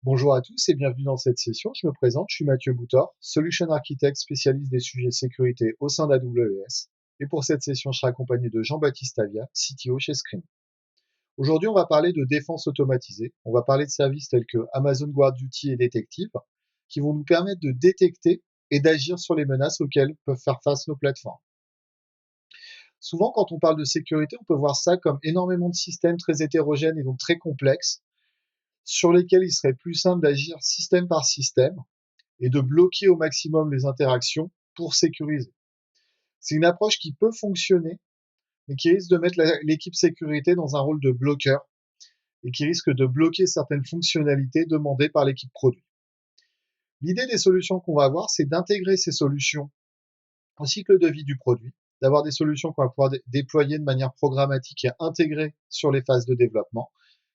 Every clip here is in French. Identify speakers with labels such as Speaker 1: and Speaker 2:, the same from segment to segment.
Speaker 1: Bonjour à tous et bienvenue dans cette session. Je me présente, je suis Mathieu Boutor, Solution Architect spécialiste des sujets sécurité au sein d'AWS. Et pour cette session, je serai accompagné de Jean-Baptiste Avia, CTO chez Scream. Aujourd'hui, on va parler de défense automatisée. On va parler de services tels que Amazon GuardDuty et Detective qui vont nous permettre de détecter et d'agir sur les menaces auxquelles peuvent faire face nos plateformes. Souvent, quand on parle de sécurité, on peut voir ça comme énormément de systèmes très hétérogènes et donc très complexes sur lesquels il serait plus simple d'agir système par système et de bloquer au maximum les interactions pour sécuriser. C'est une approche qui peut fonctionner, mais qui risque de mettre l'équipe sécurité dans un rôle de bloqueur et qui risque de bloquer certaines fonctionnalités demandées par l'équipe produit. L'idée des solutions qu'on va avoir, c'est d'intégrer ces solutions au cycle de vie du produit, d'avoir des solutions qu'on va pouvoir déployer de manière programmatique et intégrée sur les phases de développement,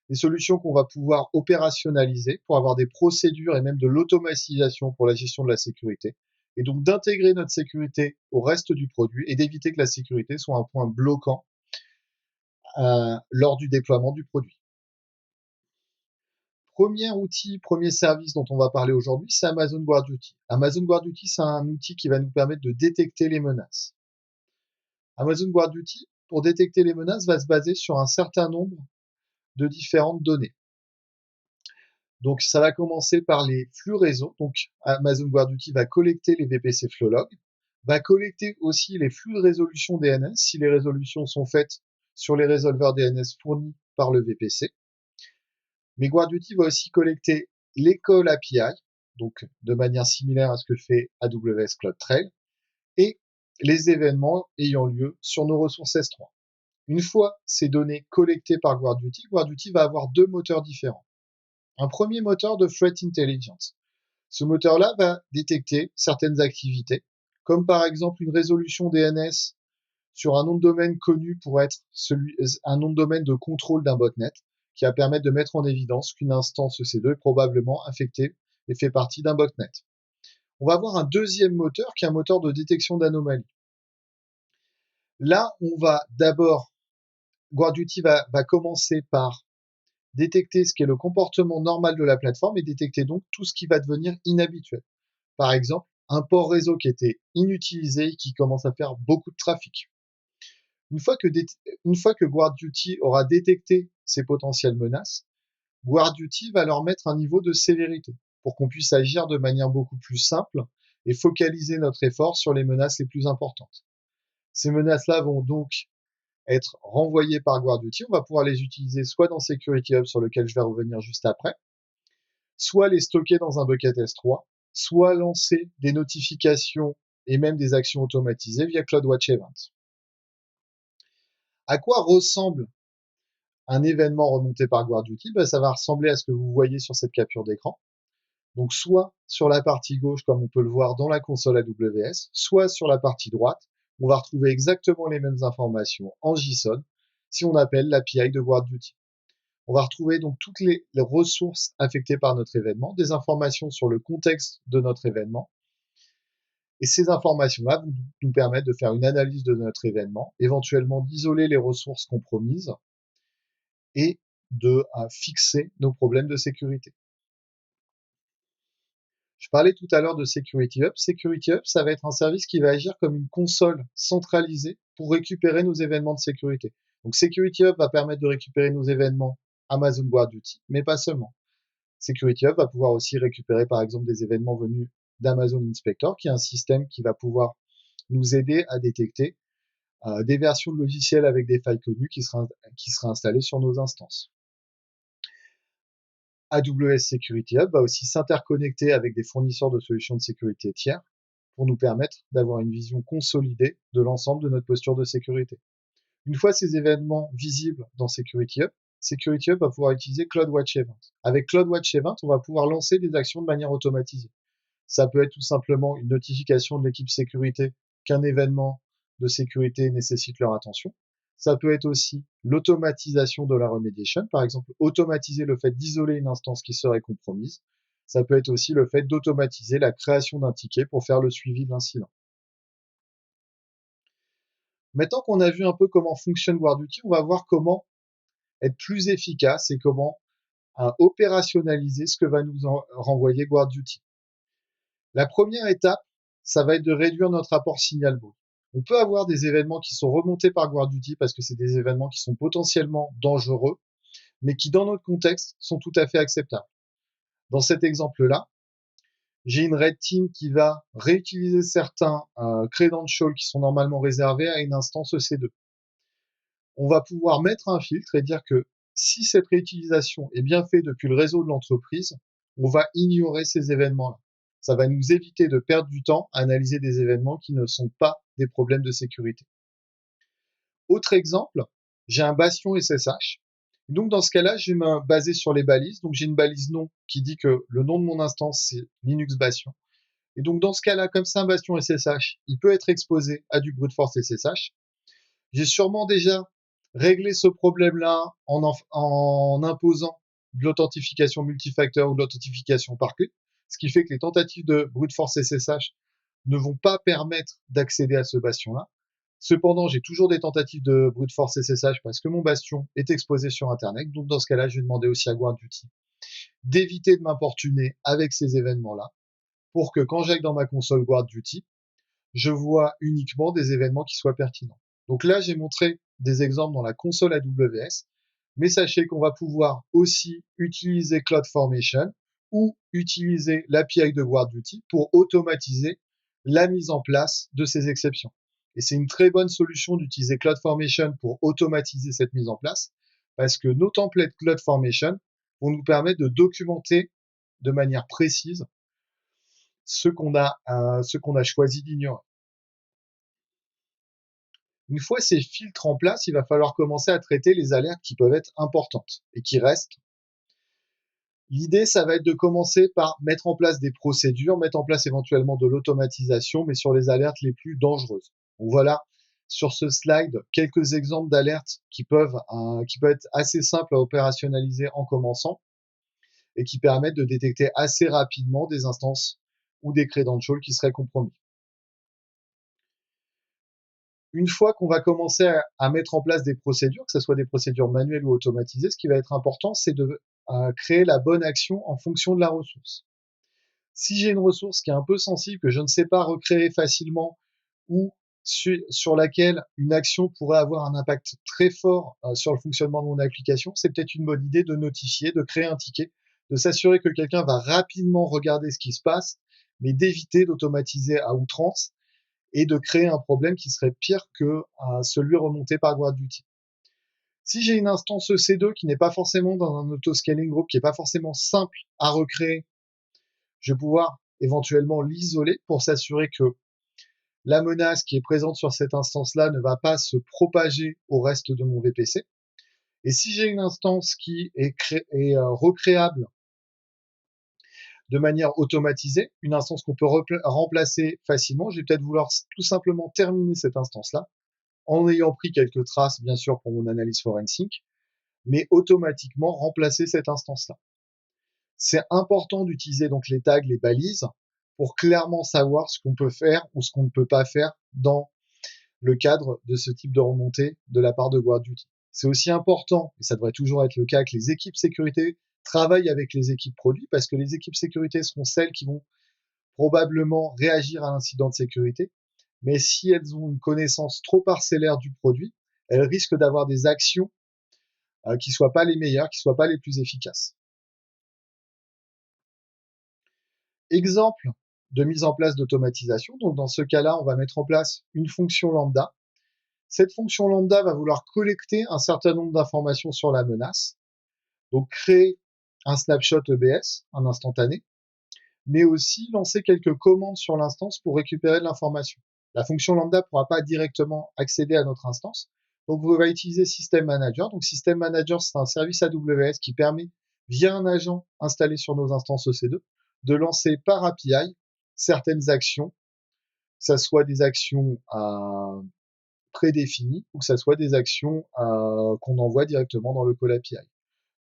Speaker 1: des solutions qu'on va pouvoir opérationnaliser pour avoir des procédures et même de l'automatisation pour la gestion de la sécurité, et donc d'intégrer notre sécurité au reste du produit et d'éviter que la sécurité soit un point bloquant lors du déploiement du produit. Premier outil, premier service dont on va parler aujourd'hui, c'est Amazon GuardDuty. Amazon GuardDuty, c'est un outil qui va nous permettre de détecter les menaces. Amazon GuardDuty, pour détecter les menaces, va se baser sur un certain nombre de différentes données. Donc, ça va commencer par les flux réseau. Donc, Amazon GuardDuty va collecter les VPC Flowlog, va collecter aussi les flux de résolution DNS, si les résolutions sont faites sur les résolveurs DNS fournis par le VPC. Mais GuardDuty va aussi collecter les calls API, donc de manière similaire à ce que fait AWS CloudTrail, et les événements ayant lieu sur nos ressources S3. Une fois ces données collectées par GuardDuty, GuardDuty va avoir deux moteurs différents. Un premier moteur de Threat Intelligence. Ce moteur-là va détecter certaines activités, comme par exemple une résolution DNS sur un nom de domaine connu pour être un nom de domaine de contrôle d'un botnet, qui va permettre de mettre en évidence qu'une instance EC2 est probablement infectée et fait partie d'un botnet. On va avoir un deuxième moteur qui est un moteur de détection d'anomalies. Là, on va d'abord, GuardDuty va commencer par détecter ce qui est le comportement normal de la plateforme et détecter donc tout ce qui va devenir inhabituel. Par exemple, un port réseau qui était inutilisé et qui commence à faire beaucoup de trafic. Une fois que GuardDuty aura détecté ces potentielles menaces, GuardDuty va leur mettre un niveau de sévérité pour qu'on puisse agir de manière beaucoup plus simple et focaliser notre effort sur les menaces les plus importantes. Ces menaces-là vont donc être renvoyées par GuardDuty. On va pouvoir les utiliser soit dans Security Hub, sur lequel je vais revenir juste après, soit les stocker dans un bucket S3, soit lancer des notifications et même des actions automatisées via CloudWatch Event. À quoi ressemble un événement remonté par GuardDuty? Ça va ressembler à ce que vous voyez sur cette capture d'écran. Donc, soit sur la partie gauche, comme on peut le voir dans la console AWS, soit sur la partie droite, on va retrouver exactement les mêmes informations en JSON si on appelle l'API de GuardDuty. On va retrouver donc toutes les ressources affectées par notre événement, des informations sur le contexte de notre événement. Et ces informations-là vont nous permettre de faire une analyse de notre événement, éventuellement d'isoler les ressources compromises et de fixer nos problèmes de sécurité. Je parlais tout à l'heure de Security Hub. Security Hub, ça va être un service qui va agir comme une console centralisée pour récupérer nos événements de sécurité. Donc Security Hub va permettre de récupérer nos événements Amazon GuardDuty, mais pas seulement. Security Hub va pouvoir aussi récupérer par exemple des événements venus d'Amazon Inspector, qui est un système qui va pouvoir nous aider à détecter des versions de logiciels avec des failles connues qui seraient installées sur nos instances. AWS Security Hub va aussi s'interconnecter avec des fournisseurs de solutions de sécurité tiers pour nous permettre d'avoir une vision consolidée de l'ensemble de notre posture de sécurité. Une fois ces événements visibles dans Security Hub va pouvoir utiliser CloudWatch Event. Avec CloudWatch Event, on va pouvoir lancer des actions de manière automatisée. Ça peut être tout simplement une notification de l'équipe sécurité qu'un événement de sécurité nécessite leur attention. Ça peut être aussi l'automatisation de la remediation, par exemple automatiser le fait d'isoler une instance qui serait compromise. Ça peut être aussi le fait d'automatiser la création d'un ticket pour faire le suivi de l'incident. Maintenant qu'on a vu un peu comment fonctionne GuardDuty, on va voir comment être plus efficace et comment à opérationnaliser ce que va nous renvoyer GuardDuty. La première étape, ça va être de réduire notre rapport signal-bruit. On peut avoir des événements qui sont remontés par GuardDuty parce que c'est des événements qui sont potentiellement dangereux, mais qui, dans notre contexte, sont tout à fait acceptables. Dans cet exemple-là, j'ai une red team qui va réutiliser certains credentials qui sont normalement réservés à une instance EC2. On va pouvoir mettre un filtre et dire que si cette réutilisation est bien faite depuis le réseau de l'entreprise, on va ignorer ces événements-là. Ça va nous éviter de perdre du temps à analyser des événements qui ne sont pas des problèmes de sécurité. Autre exemple, j'ai un bastion SSH. Donc dans ce cas-là, je vais me baser sur les balises. Donc j'ai une balise nom qui dit que le nom de mon instance, c'est Linux Bastion. Et donc dans ce cas-là, comme c'est un bastion SSH, il peut être exposé à du brute force SSH. J'ai sûrement déjà réglé ce problème-là en imposant de l'authentification multifacteur ou de l'authentification par clé, ce qui fait que les tentatives de brute force SSH ne vont pas permettre d'accéder à ce bastion-là. Cependant, j'ai toujours des tentatives de brute force SSH parce que mon bastion est exposé sur Internet. Donc, dans ce cas-là, je vais demander aussi à GuardDuty d'éviter de m'importuner avec ces événements-là pour que quand j'aille dans ma console GuardDuty, je vois uniquement des événements qui soient pertinents. Donc là, j'ai montré des exemples dans la console AWS, mais sachez qu'on va pouvoir aussi utiliser CloudFormation ou utiliser l'API de GuardDuty pour automatiser la mise en place de ces exceptions. Et c'est une très bonne solution d'utiliser CloudFormation pour automatiser cette mise en place, parce que nos templates CloudFormation vont nous permettre de documenter de manière précise ce qu'on a choisi d'ignorer. Une fois ces filtres en place, il va falloir commencer à traiter les alertes qui peuvent être importantes et qui restent. L'idée, ça va être de commencer par mettre en place des procédures, mettre en place éventuellement de l'automatisation, mais sur les alertes les plus dangereuses. Donc voilà, sur ce slide, quelques exemples d'alertes qui peuvent être assez simples à opérationnaliser en commençant et qui permettent de détecter assez rapidement des instances ou des credentials qui seraient compromis. Une fois qu'on va commencer à mettre en place des procédures, que ce soit des procédures manuelles ou automatisées, ce qui va être important, c'est de créer la bonne action en fonction de la ressource. Si j'ai une ressource qui est un peu sensible, que je ne sais pas recréer facilement, ou sur laquelle une action pourrait avoir un impact très fort sur le fonctionnement de mon application, c'est peut-être une bonne idée de notifier, de créer un ticket, de s'assurer que quelqu'un va rapidement regarder ce qui se passe, mais d'éviter d'automatiser à outrance et de créer un problème qui serait pire que celui remonté par GuardDuty. Si j'ai une instance EC2 qui n'est pas forcément dans un auto-scaling group, qui n'est pas forcément simple à recréer, je vais pouvoir éventuellement l'isoler pour s'assurer que la menace qui est présente sur cette instance-là ne va pas se propager au reste de mon VPC. Et si j'ai une instance qui est recréable de manière automatisée, une instance qu'on peut remplacer facilement, je vais peut-être vouloir tout simplement terminer cette instance-là en ayant pris quelques traces, bien sûr, pour mon analyse forensique, mais automatiquement remplacer cette instance-là. C'est important d'utiliser donc les tags, les balises, pour clairement savoir ce qu'on peut faire ou ce qu'on ne peut pas faire dans le cadre de ce type de remontée de la part de GuardDuty. C'est aussi important, et ça devrait toujours être le cas, que les équipes sécurité travaillent avec les équipes produits, parce que les équipes sécurité seront celles qui vont probablement réagir à l'incident de sécurité. Mais si elles ont une connaissance trop parcellaire du produit, elles risquent d'avoir des actions qui ne soient pas les meilleures, qui ne soient pas les plus efficaces. Exemple de mise en place d'automatisation. Donc, dans ce cas-là, on va mettre en place une fonction lambda. Cette fonction lambda va vouloir collecter un certain nombre d'informations sur la menace. Donc, créer un snapshot EBS, un instantané, mais aussi lancer quelques commandes sur l'instance pour récupérer de l'information. La fonction lambda ne pourra pas directement accéder à notre instance. Donc, on va utiliser System Manager. Donc, System Manager, c'est un service AWS qui permet, via un agent installé sur nos instances EC2, de lancer par API certaines actions, que ce soit des actions prédéfinies ou que ce soit des actions qu'on envoie directement dans le call API.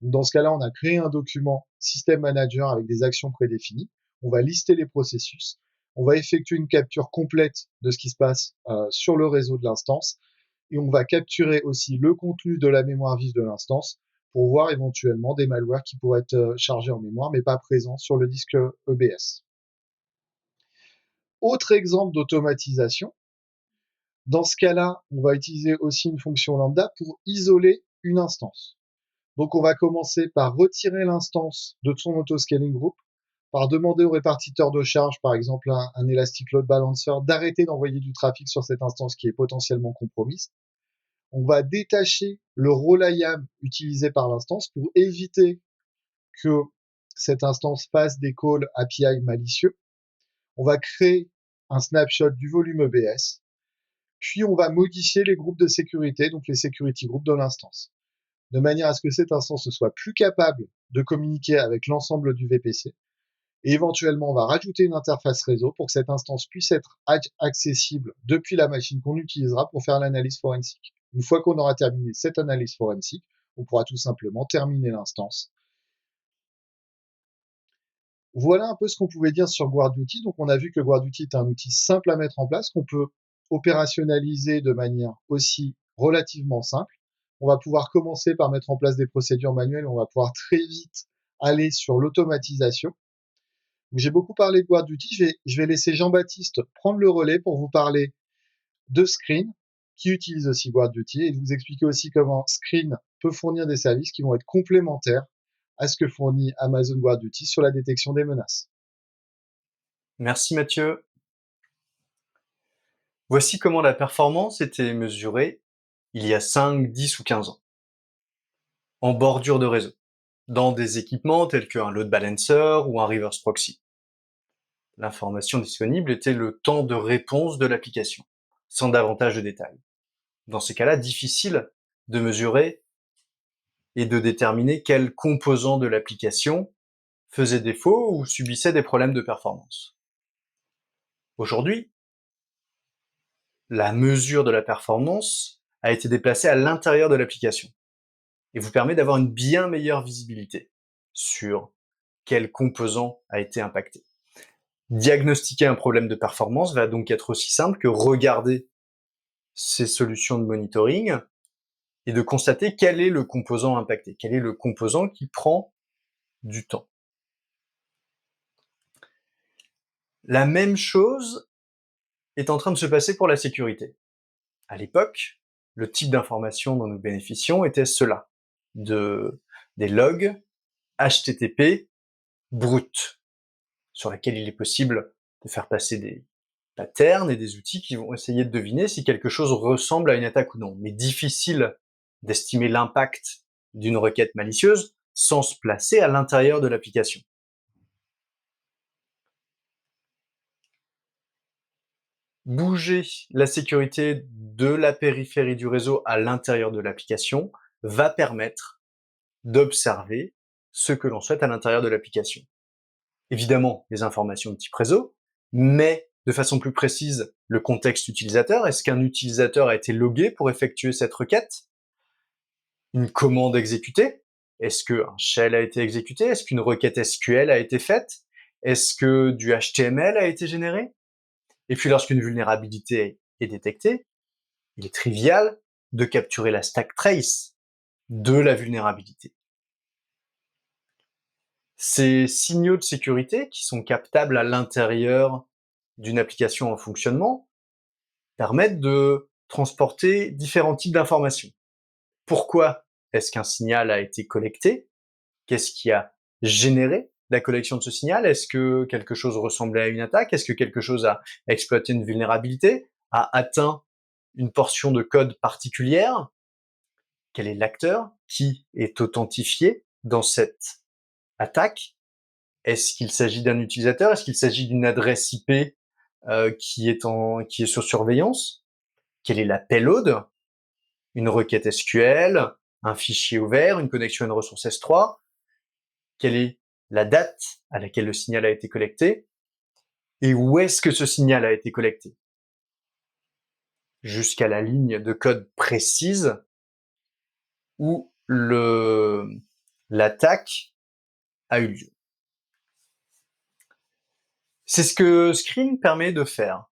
Speaker 1: Donc, dans ce cas-là, on a créé un document System Manager avec des actions prédéfinies. On va lister les processus. On va effectuer une capture complète de ce qui se passe sur le réseau de l'instance. Et on va capturer aussi le contenu de la mémoire vive de l'instance pour voir éventuellement des malwares qui pourraient être chargés en mémoire, mais pas présents sur le disque EBS. Autre exemple d'automatisation, dans ce cas-là, on va utiliser aussi une fonction lambda pour isoler une instance. Donc on va commencer par retirer l'instance de son autoscaling group, par demander au répartiteur de charge, par exemple un Elastic Load Balancer, d'arrêter d'envoyer du trafic sur cette instance qui est potentiellement compromise. On va détacher le rôle IAM utilisé par l'instance pour éviter que cette instance fasse des calls API malicieux. On va créer un snapshot du volume EBS, puis on va modifier les groupes de sécurité, donc les security groups de l'instance, de manière à ce que cette instance ne soit plus capable de communiquer avec l'ensemble du VPC. Et éventuellement, on va rajouter une interface réseau pour que cette instance puisse être accessible depuis la machine qu'on utilisera pour faire l'analyse forensique. Une fois qu'on aura terminé cette analyse forensique, on pourra tout simplement terminer l'instance. Voilà un peu ce qu'on pouvait dire sur GuardDuty. Donc on a vu que GuardDuty est un outil simple à mettre en place, qu'on peut opérationnaliser de manière aussi relativement simple. On va pouvoir commencer par mettre en place des procédures manuelles, on va pouvoir très vite aller sur l'automatisation. J'ai beaucoup parlé de GuardDuty, je vais laisser Jean-Baptiste prendre le relais pour vous parler de Screen, qui utilise aussi GuardDuty, et vous expliquer aussi comment Screen peut fournir des services qui vont être complémentaires à ce que fournit Amazon GuardDuty sur la détection des menaces.
Speaker 2: Merci Mathieu. Voici comment la performance était mesurée il y a 5, 10 ou 15 ans. En bordure de réseau, dans des équipements tels qu'un load balancer ou un reverse proxy. L'information disponible était le temps de réponse de l'application, sans davantage de détails. Dans ces cas-là, difficile de mesurer et de déterminer quel composant de l'application faisait défaut ou subissait des problèmes de performance. Aujourd'hui, la mesure de la performance a été déplacée à l'intérieur de l'application et vous permet d'avoir une bien meilleure visibilité sur quel composant a été impacté. Diagnostiquer un problème de performance va donc être aussi simple que regarder ces solutions de monitoring et de constater quel est le composant impacté, quel est le composant qui prend du temps. La même chose est en train de se passer pour la sécurité. À l'époque, le type d'information dont nous bénéficions était cela, des logs HTTP bruts, sur lesquels il est possible de faire passer des patterns et des outils qui vont essayer de deviner si quelque chose ressemble à une attaque ou non. Mais difficile d'estimer l'impact d'une requête malicieuse sans se placer à l'intérieur de l'application. Bouger la sécurité de la périphérie du réseau à l'intérieur de l'application va permettre d'observer ce que l'on souhaite à l'intérieur de l'application. Évidemment, les informations de type réseau, mais de façon plus précise, le contexte utilisateur. Est-ce qu'un utilisateur a été logué pour effectuer cette requête? Une commande exécutée? Est-ce qu'un shell a été exécuté? Est-ce qu'une requête SQL a été faite? Est-ce que du HTML a été généré? Et puis lorsqu'une vulnérabilité est détectée, il est trivial de capturer la stack trace de la vulnérabilité. Ces signaux de sécurité qui sont captables à l'intérieur d'une application en fonctionnement permettent de transporter différents types d'informations. Pourquoi est-ce qu'un signal a été collecté? Qu'est-ce qui a généré la collection de ce signal? Est-ce que quelque chose ressemblait à une attaque? Est-ce que quelque chose a exploité une vulnérabilité? A atteint une portion de code particulière? Quel est l'acteur qui est authentifié dans cette attaque? Est-ce qu'il s'agit d'un utilisateur? Est-ce qu'il s'agit d'une adresse IP qui est sur surveillance? Quel est la payload? Une requête SQL, un fichier ouvert, une connexion à une ressource S3? Quelle est la date à laquelle le signal a été collecté? Et où est-ce que ce signal a été collecté? Jusqu'à la ligne de code précise où l'attaque a eu lieu. C'est ce que Screen permet de faire.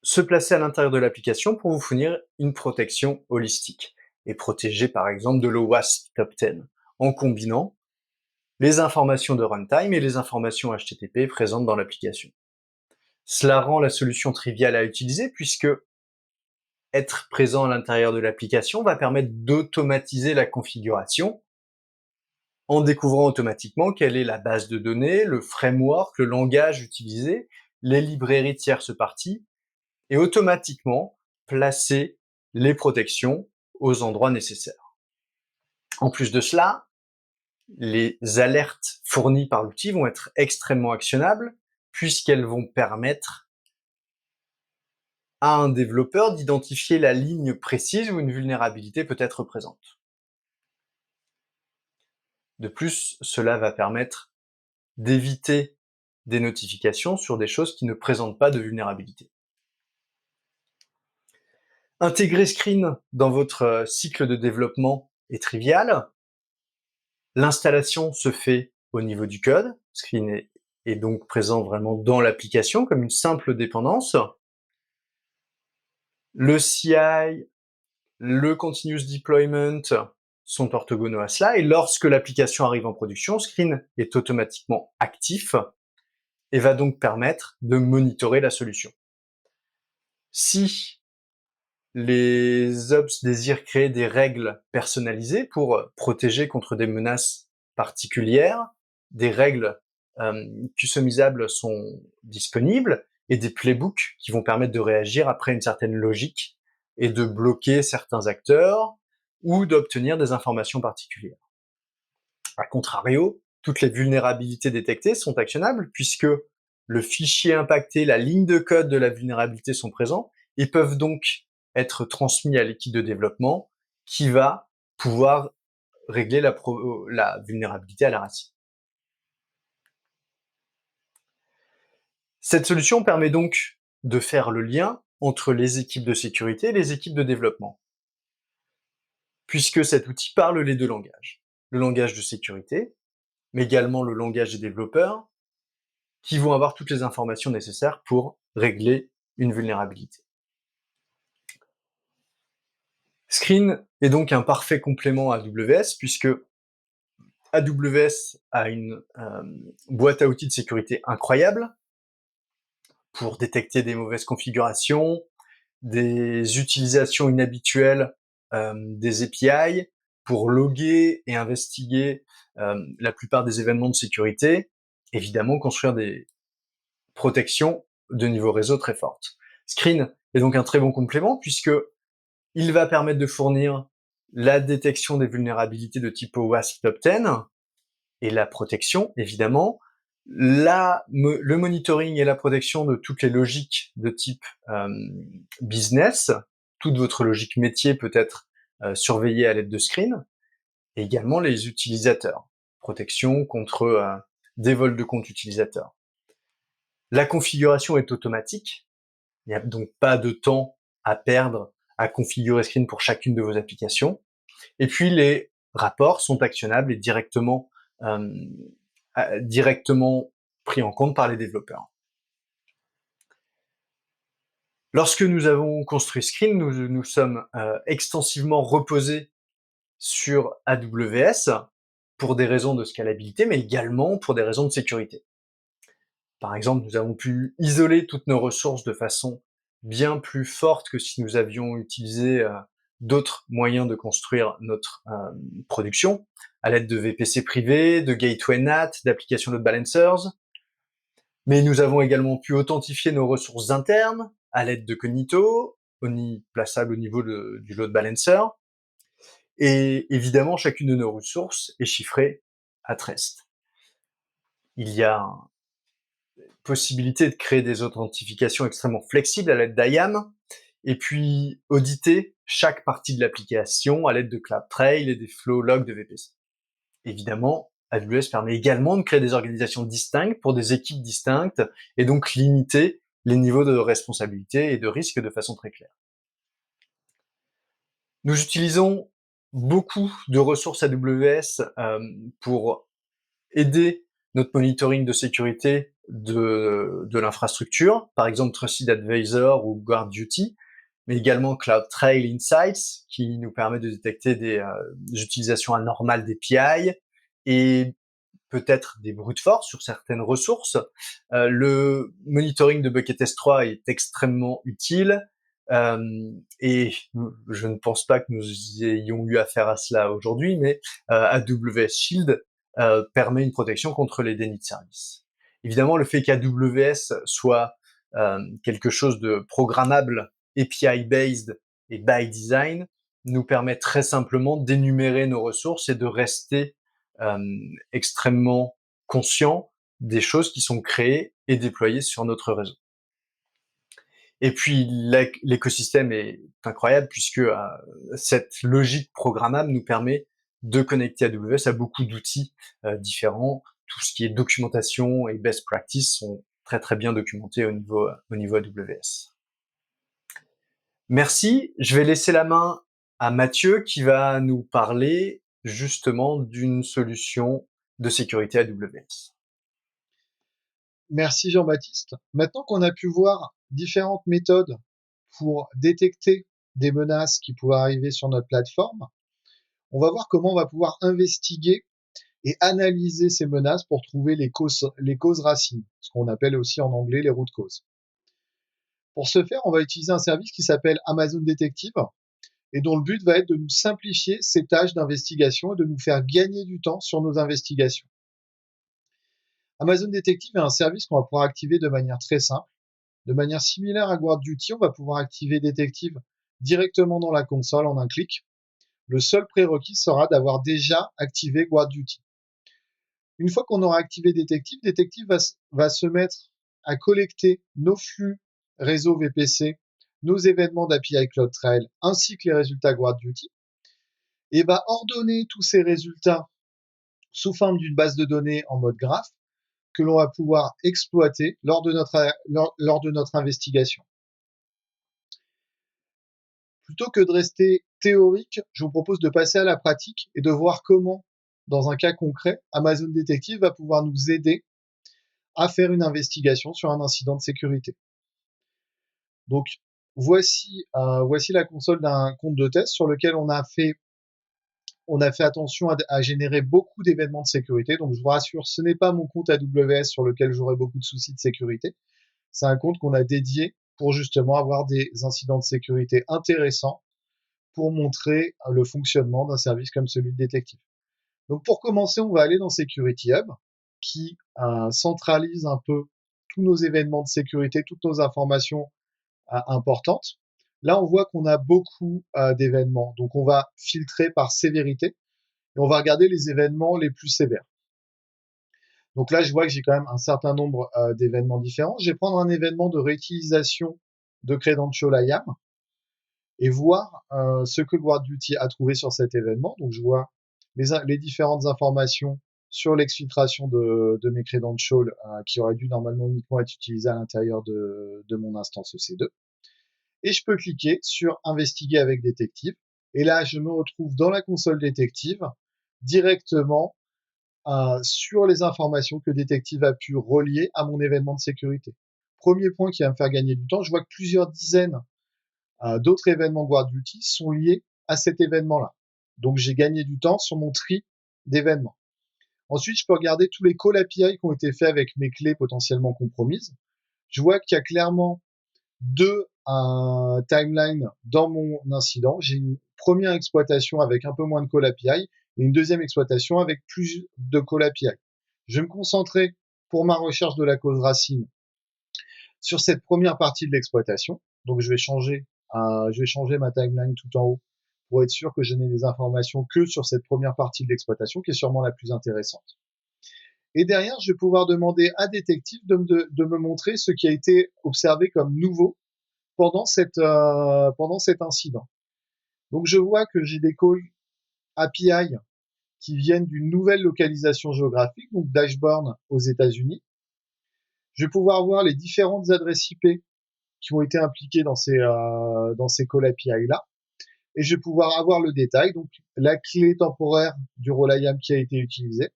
Speaker 2: Se placer à l'intérieur de l'application pour vous fournir une protection holistique. est protégé par exemple de l'OWASP Top 10, en combinant les informations de runtime et les informations HTTP présentes dans l'application. Cela rend la solution triviale à utiliser puisque être présent à l'intérieur de l'application va permettre d'automatiser la configuration en découvrant automatiquement quelle est la base de données, le framework, le langage utilisé, les librairies tierces parties, et automatiquement placer les protections aux endroits nécessaires. En plus de cela, les alertes fournies par l'outil vont être extrêmement actionnables puisqu'elles vont permettre à un développeur d'identifier la ligne précise où une vulnérabilité peut être présente. De plus, cela va permettre d'éviter des notifications sur des choses qui ne présentent pas de vulnérabilité. Intégrer Screen dans votre cycle de développement est trivial. L'installation se fait au niveau du code. Screen est donc présent vraiment dans l'application comme une simple dépendance. Le CI, le Continuous Deployment sont orthogonaux à cela, et lorsque l'application arrive en production, Screen est automatiquement actif et va donc permettre de monitorer la solution. Si les ops désirent créer des règles personnalisées pour protéger contre des menaces particulières, des règles customisables sont disponibles, et des playbooks qui vont permettre de réagir après une certaine logique et de bloquer certains acteurs ou d'obtenir des informations particulières. A contrario, toutes les vulnérabilités détectées sont actionnables puisque le fichier impacté, la ligne de code de la vulnérabilité sont présents et peuvent donc être transmis à l'équipe de développement qui va pouvoir régler la vulnérabilité à la racine. Cette solution permet donc de faire le lien entre les équipes de sécurité et les équipes de développement, puisque cet outil parle les deux langages. Le langage de sécurité, mais également le langage des développeurs, qui vont avoir toutes les informations nécessaires pour régler une vulnérabilité. Screen est donc un parfait complément à AWS, puisque AWS a une boîte à outils de sécurité incroyable pour détecter des mauvaises configurations, des utilisations inhabituelles des API, pour loguer et investiguer la plupart des événements de sécurité, évidemment construire des protections de niveau réseau très fortes. Screen est donc un très bon complément puisque il va permettre de fournir la détection des vulnérabilités de type OWASP Top 10 et la protection, évidemment, le monitoring et la protection de toutes les logiques de type business. Toute votre logique métier peut être surveillée à l'aide de Screen, et également les utilisateurs. Protection contre des vols de compte utilisateurs. La configuration est automatique, il n'y a donc pas de temps à perdre à configurer Screen pour chacune de vos applications. Et puis les rapports sont actionnables et directement pris en compte par les développeurs. Lorsque nous avons construit Screen, nous sommes extensivement reposés sur AWS pour des raisons de scalabilité, mais également pour des raisons de sécurité. Par exemple, nous avons pu isoler toutes nos ressources de façon bien plus forte que si nous avions utilisé d'autres moyens de construire notre production, à l'aide de VPC privés, de gateway NAT, d'applications load balancers. Mais nous avons également pu authentifier nos ressources internes à l'aide de Cognito, plaçable au niveau du load balancer. Et évidemment, chacune de nos ressources est chiffrée à Trust. Il y a possibilité de créer des authentifications extrêmement flexibles à l'aide d'IAM, et puis auditer chaque partie de l'application à l'aide de CloudTrail et des flow logs de VPC. Évidemment, AWS permet également de créer des organisations distinctes pour des équipes distinctes, et donc limiter les niveaux de responsabilité et de risque de façon très claire. Nous utilisons beaucoup de ressources AWS pour aider notre monitoring de sécurité de l'infrastructure, par exemple Trusted Advisor ou GuardDuty, mais également CloudTrail Insights, qui nous permet de détecter des utilisations anormales d'API, et peut-être des brute force sur certaines ressources. Le monitoring de Bucket S3 est extrêmement utile, et je ne pense pas que nous ayons eu affaire à cela aujourd'hui, mais AWS Shield permet une protection contre les dénis de service. Évidemment, le fait qu'AWS soit quelque chose de programmable, API-based et by design, nous permet très simplement d'énumérer nos ressources et de rester extrêmement conscient des choses qui sont créées et déployées sur notre réseau. Et puis l'écosystème est incroyable puisque cette logique programmable nous permet de connecter AWS à beaucoup d'outils différents. Tout ce qui est documentation et best practice sont très très bien documentés au niveau AWS. Merci. Je vais laisser la main à Mathieu qui va nous parler justement d'une solution de sécurité AWS.
Speaker 1: Merci Jean-Baptiste. Maintenant qu'on a pu voir différentes méthodes pour détecter des menaces qui pouvaient arriver sur notre plateforme, on va voir comment on va pouvoir investiguer et analyser ces menaces pour trouver les causes racines, ce qu'on appelle aussi en anglais les root causes. Pour ce faire, on va utiliser un service qui s'appelle Amazon Detective et dont le but va être de nous simplifier ces tâches d'investigation et de nous faire gagner du temps sur nos investigations. Amazon Detective est un service qu'on va pouvoir activer de manière très simple. De manière similaire à GuardDuty, on va pouvoir activer Detective directement dans la console en un clic. Le seul prérequis sera d'avoir déjà activé GuardDuty. Une fois qu'on aura activé Detective, Detective va se mettre à collecter nos flux réseau VPC, nos événements d'API CloudTrail, ainsi que les résultats GuardDuty, et va ordonner tous ces résultats sous forme d'une base de données en mode graphe que l'on va pouvoir exploiter lors de notre investigation. Plutôt que de rester théorique, je vous propose de passer à la pratique et de voir comment, dans un cas concret, Amazon Detective va pouvoir nous aider à faire une investigation sur un incident de sécurité. Donc, voici la console d'un compte de test sur lequel on a fait attention à générer beaucoup d'événements de sécurité. Donc, je vous rassure, ce n'est pas mon compte AWS sur lequel j'aurai beaucoup de soucis de sécurité. C'est un compte qu'on a dédié pour justement avoir des incidents de sécurité intéressants pour montrer le fonctionnement d'un service comme celui de Detective. Donc, pour commencer, on va aller dans Security Hub qui centralise un peu tous nos événements de sécurité, toutes nos informations importantes. Là, on voit qu'on a beaucoup d'événements. Donc, on va filtrer par sévérité et on va regarder les événements les plus sévères. Donc là, je vois que j'ai quand même un certain nombre d'événements différents. Je vais prendre un événement de réutilisation de Credential IAM et voir ce que GuardDuty a trouvé sur cet événement. Donc, je vois les différentes informations sur l'exfiltration de mes credentials qui auraient dû normalement uniquement être utilisées à l'intérieur de mon instance EC2. Et je peux cliquer sur Investiguer avec Detective. Et là, je me retrouve dans la console Detective directement sur les informations que Detective a pu relier à mon événement de sécurité. Premier point qui va me faire gagner du temps, je vois que plusieurs dizaines d'autres événements GuardDuty sont liés à cet événement-là. Donc j'ai gagné du temps sur mon tri d'événements. Ensuite, je peux regarder tous les call API qui ont été faits avec mes clés potentiellement compromises. Je vois qu'il y a clairement deux timelines dans mon incident. J'ai une première exploitation avec un peu moins de call API et une deuxième exploitation avec plus de call API. Je vais me concentrer pour ma recherche de la cause racine sur cette première partie de l'exploitation. Donc je vais changer ma timeline tout en haut pour être sûr que je n'ai des informations que sur cette première partie de l'exploitation qui est sûrement la plus intéressante. Et derrière, je vais pouvoir demander à Detective de me montrer ce qui a été observé comme nouveau pendant cet incident. Donc je vois que j'ai des calls API qui viennent d'une nouvelle localisation géographique, donc d'Ashburn aux États-Unis. Je vais pouvoir voir les différentes adresses IP qui ont été impliquées dans ces call API là, et je vais pouvoir avoir le détail, donc la clé temporaire du rôle IAM qui a été utilisé.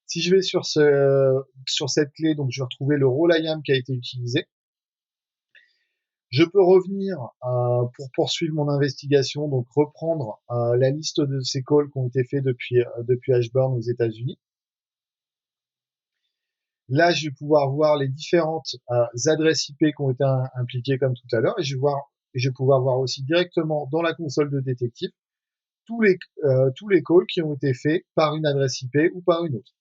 Speaker 1: Si je vais sur cette clé, donc je vais retrouver le rôle IAM qui a été utilisé. Je peux revenir pour poursuivre mon investigation, donc reprendre la liste de ces calls qui ont été faits depuis Ashburn aux États-Unis. Là, je vais pouvoir voir les différentes adresses IP qui ont été impliquées comme tout à l'heure, et je vais pouvoir voir aussi directement dans la console de détective tous les calls qui ont été faits par une adresse IP ou par une autre.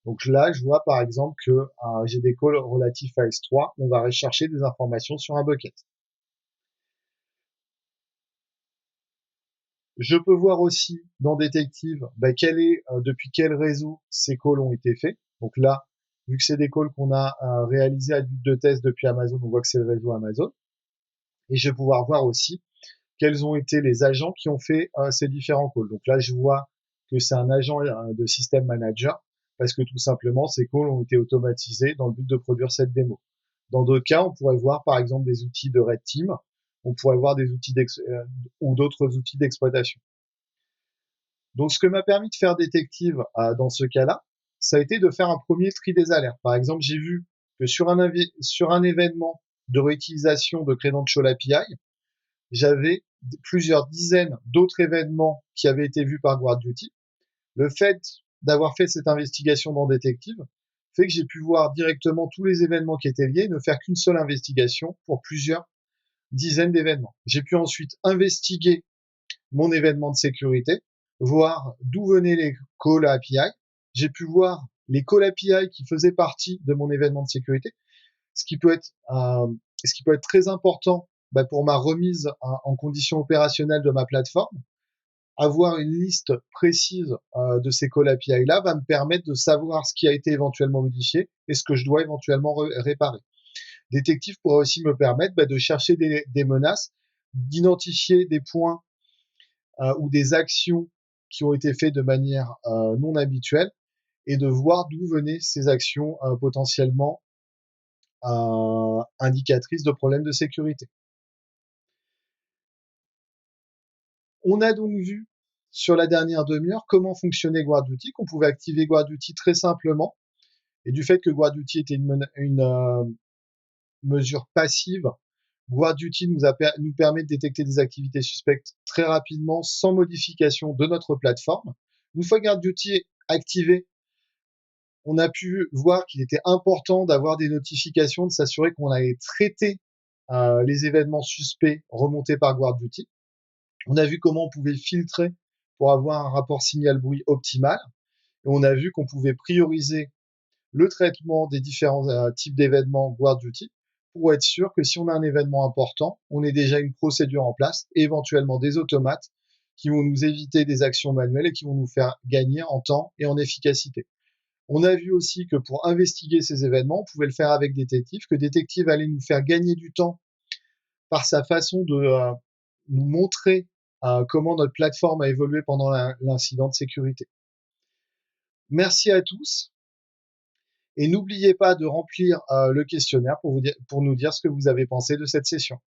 Speaker 1: Donc là, je vois par exemple que j'ai des calls relatifs à S3, on va rechercher des informations sur un bucket. Je peux voir aussi dans Détective depuis quel réseau ces calls ont été faits. Donc là, vu que c'est des calls qu'on a réalisés à but de test depuis Amazon, on voit que c'est le réseau Amazon. Et je vais pouvoir voir aussi quels ont été les agents qui ont fait ces différents calls. Donc là, je vois que c'est un agent de système manager parce que tout simplement, ces calls ont été automatisés dans le but de produire cette démo. Dans d'autres cas, on pourrait voir par exemple des outils de Red Team, on pourrait voir des outils ou d'autres outils d'exploitation. Donc, ce que m'a permis de faire Détective dans ce cas-là, ça a été de faire un premier tri des alertes. Par exemple, j'ai vu que sur un événement de réutilisation de Credential API, j'avais plusieurs dizaines d'autres événements qui avaient été vus par GuardDuty. Le fait d'avoir fait cette investigation dans Détective fait que j'ai pu voir directement tous les événements qui étaient liés et ne faire qu'une seule investigation pour plusieurs dizaines d'événements. J'ai pu ensuite investiguer mon événement de sécurité, voir d'où venaient les calls API. J'ai pu voir les calls API qui faisaient partie de mon événement de sécurité, ce qui peut être très important pour ma remise en condition opérationnelle de ma plateforme. Avoir une liste précise de ces calls API là va me permettre de savoir ce qui a été éventuellement modifié et ce que je dois éventuellement réparer. Détective pourra aussi me permettre de chercher des menaces, d'identifier des points ou des actions qui ont été faites de manière non habituelle et de voir d'où venaient ces actions potentiellement indicatrices de problèmes de sécurité. On a donc vu sur la dernière demi-heure comment fonctionnait GuardDuty, qu'on pouvait activer GuardDuty très simplement, et du fait que GuardDuty était une mesure passive, GuardDuty nous permet de détecter des activités suspectes très rapidement, sans modification de notre plateforme. Une fois GuardDuty activé, on a pu voir qu'il était important d'avoir des notifications, de s'assurer qu'on allait traiter les événements suspects remontés par GuardDuty. On a vu comment on pouvait filtrer pour avoir un rapport signal-bruit optimal. Et on a vu qu'on pouvait prioriser le traitement des différents types d'événements GuardDuty pour être sûr que si on a un événement important, on ait déjà une procédure en place et éventuellement des automates qui vont nous éviter des actions manuelles et qui vont nous faire gagner en temps et en efficacité. On a vu aussi que pour investiguer ces événements, on pouvait le faire avec Détective, que Détective allait nous faire gagner du temps par sa façon de nous montrer comment notre plateforme a évolué pendant l'incident de sécurité. Merci à tous et n'oubliez pas de remplir le questionnaire pour nous dire ce que vous avez pensé de cette session.